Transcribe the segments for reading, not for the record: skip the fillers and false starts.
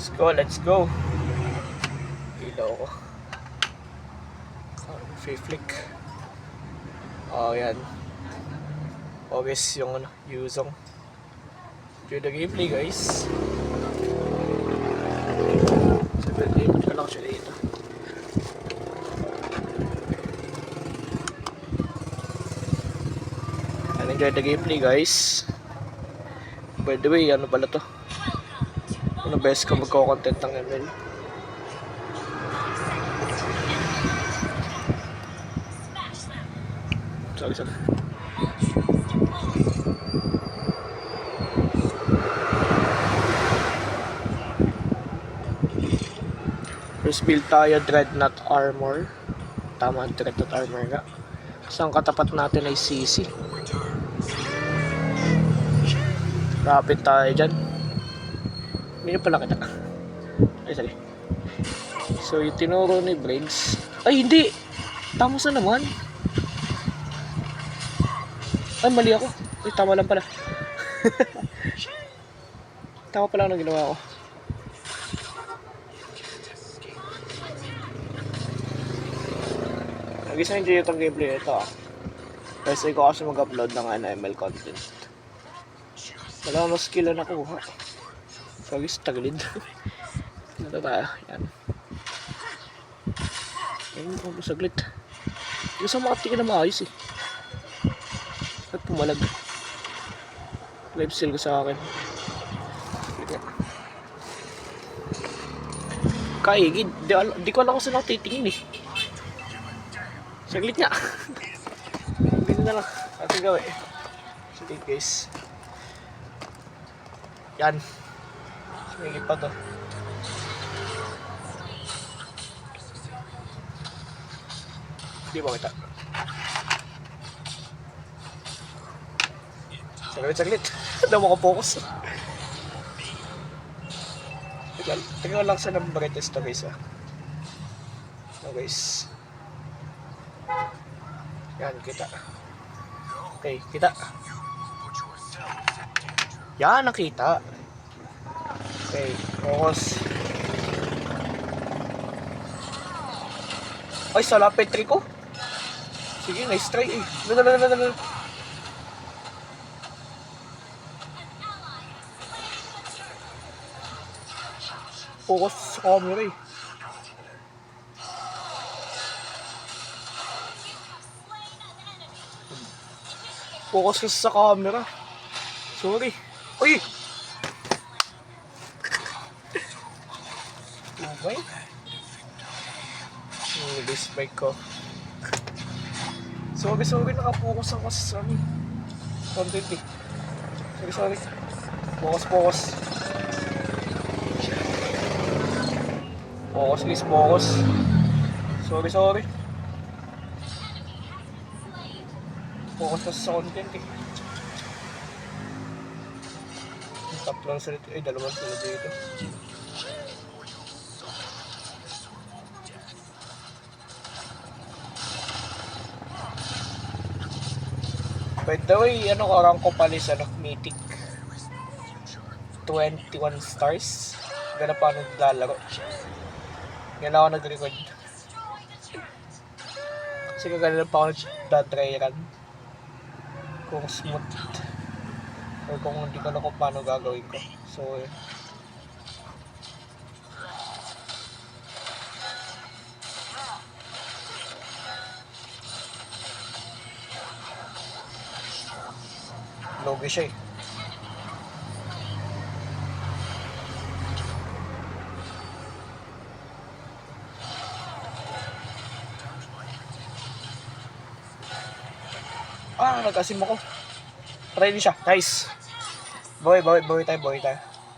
Let's go. Ilaw ko. Flick. Oh, yan. Always yung Yuzong. Do the gameplay, guys. So, good game ko lang siya dito. And enjoy the gameplay, guys. By the way, ano pala to? Ano best ko magko-content ng ML? Sorry. First build tayo, Dreadnought Armor. Tama, Dreadnought Armor nga. So, ang katapat natin ay CC. Rapid tayo dyan. Hindi pala kita. Ay, sorry. So, yung tinuro ni Briggs. Ay, hindi! Tama sa naman. Ay, mali ako. Ay, tama lang pala. Tama pala ang ginawa ko. Nag-isa enjoy itong gameplay ito ah. Kasi ko kasi mag-upload ng ML content. Wala mo skill na nakuha. So guys, tagilid. Ito tayo, yan. Ayun, saglit. Gusto makatikin na maayos eh. At pumalag. Live steal ko sa akin. Kaigid, di ko alam kung saan ako titingin eh. Saglit nga. Dito na lang. Ating gawin. Sige guys. Yan. Sumigit pa to. Hindi ba kita? Saglit. Hindi mo ka-focus. Tingnan lang sa ng brightest to guys ah. So guys. Yan, kita. Okay, kita. Yan, nakita. Okay, focus. Ay, salapit trick ko. Sige, nice try eh. Dala. Focus sa camera eh. Focus kasi sa camera. Sorry. Uy! Okay. This bike ko. Sorry. Nakapokus ako sa content eh. Sorry. Focus. Focus. Sorry. Focus kasi sa content eh. Tatlong sila dito. Ay, dalawang sila dito. By the way, rank ko pala sa Mythic 21 stars. Gana pa naglalaro. Yan ako nag-record. Kasi kagana pa ako nag-dry run. Kung smooth or kung hindi ko na kung paano gagawin ko. So, logi siya eh. Nag-asim ako. Ready siya. Nice. Boy tayo.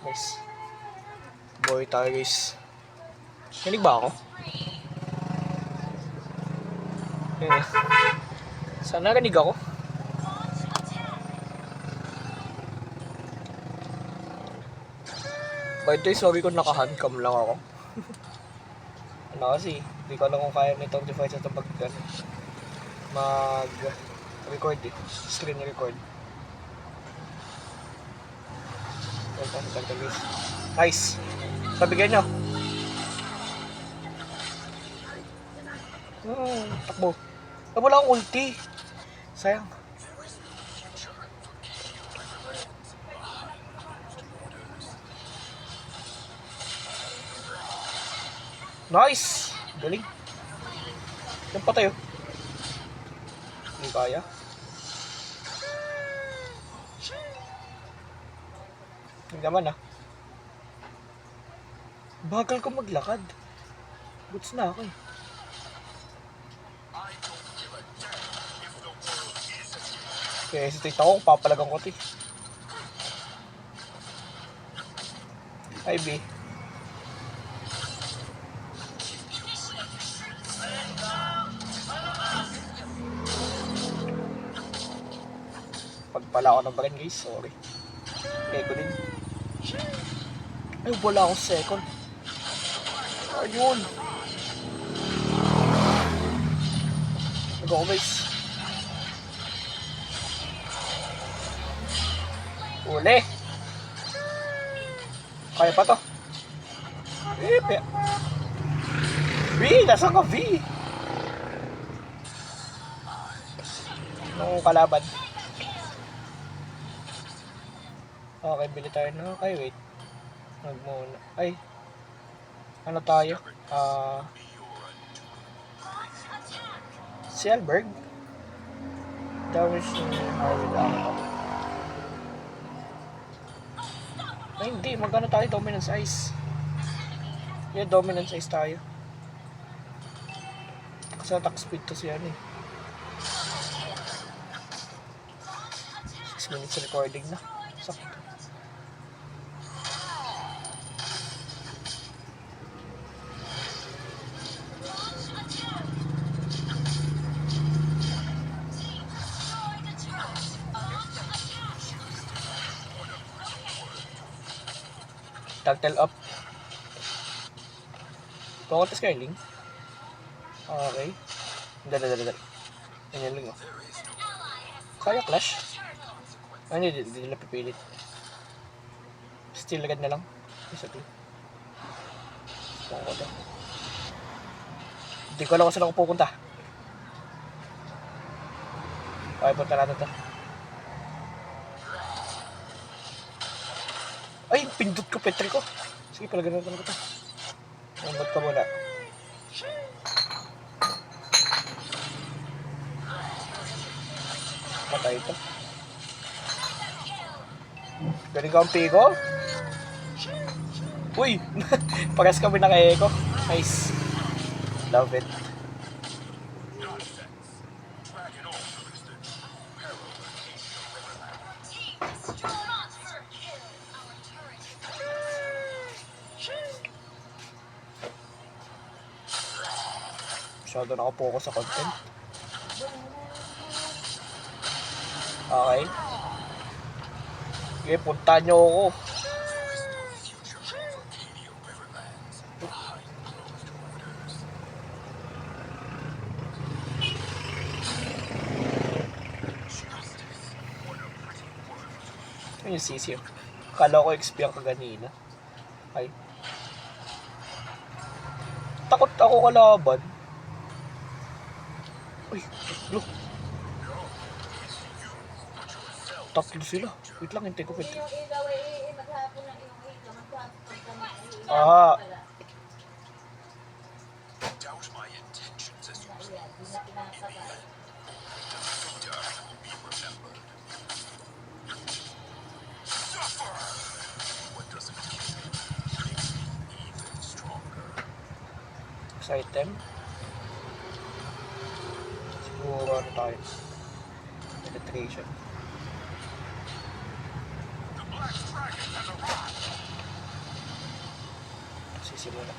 Nice. Boy tayo guys. Kinig ba ako? Sana narinig ako. By the way, sorry kung naka-handcam lang ako. Kasi, hindi ko alam kung kaya nitong device ito mag-record eh. Screen record. Nice. Pabigyan nyo. Takbo. Wala akong ulti. Sayang. Nice! Galing. Yan pa tayo. Hindi kaya. Hindi naman ah. Bagal ko maglakad. Boots na ako eh. Kaya hesitate ako kung papalagang ko ito eh. Hi B. Pagpala ako ng barin guys, sorry. Kaya ko din. Ay, wala akong second. Ayun. Nag-ako guys. Uli. Kaya pa to. V, nasaan ka V? Nung kalaban. Okay, bili tayo na. Okay, wait. Nagmuna. Ay. Ano tayo? Selberg? Damage with Alpha. Ay, hindi. Magkano tayo? Dominance Ice. Yeah, Dominance Ice tayo. Kasi attack speed to siya eh. 6 minutes recording na. Sakto. Tactile up. Kukuntas kayo, Ling? Okay. Dala. Ganyan lang, oh. Kaya clash? Ay, hindi nila pipilit. Still agad na lang. Exactly. Kukunta. Hindi ko alam kung saan ako pupunta. Okay, punta natin ito. Ay, pindot ko, Petri ko. Sige, palagyan natin ko ito. Umbat ka muna. Patay ito. Galing ka ang pico? Uy! Pares kami naka-echo. Nice. Love it. Masyado nakapokus sa content. Okay. Okay, punta nyo ako. Ano yung CC? Kala ko XP ang kaganina. Ay. Takot ako kalaban. Uy, look. Tatlo sila. Wait lang, hintay ko. Ah. Sa item. Siguro ano tayo. Penetration. Sisimula.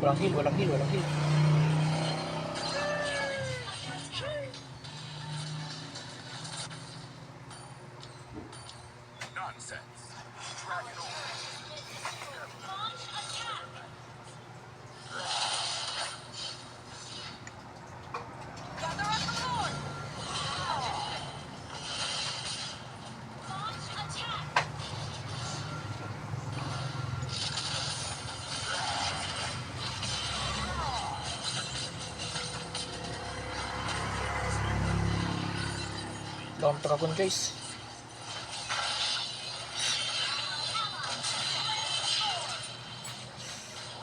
Walang heal. Long dragon guys.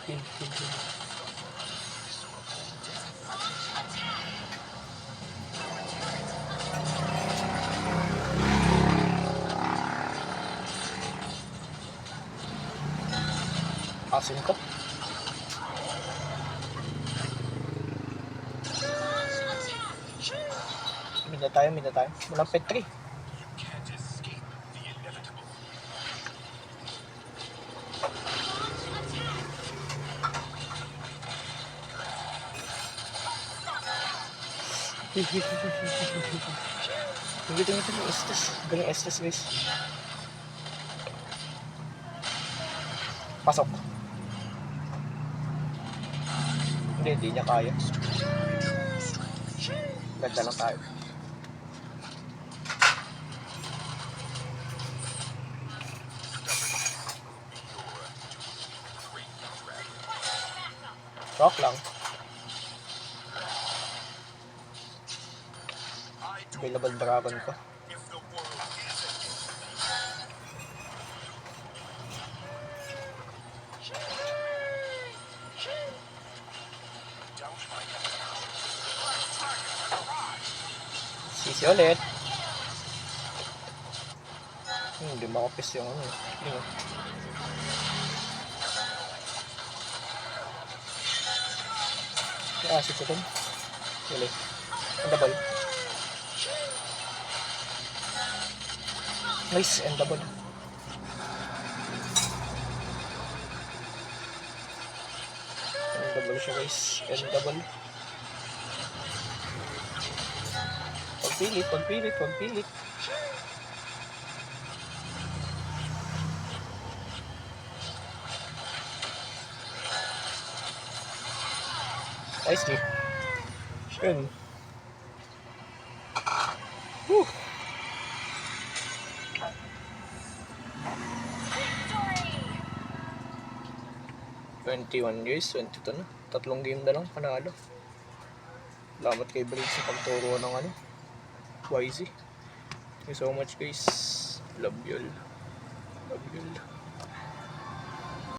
Heal. Asin ko. Minda tayo. Walang petri. Ito Estes. Galing Estes guys. Pasok. Hindi niya kaya. Ganda lang tayo. Rock lang. Available dragon ko. Sisi ulit. Hindi makapis yung ano. Hindi. Asit ito. Ulit. Ang double. Nice, and double. And double siya guys. And double. Pagpilit. Nicely. Yun. Whew. 21 guys, 22 na. 3 game na lang, panalo. Salamat kay Braid sa pagturo ng ano, YZ. Thank you so much guys. Love you all.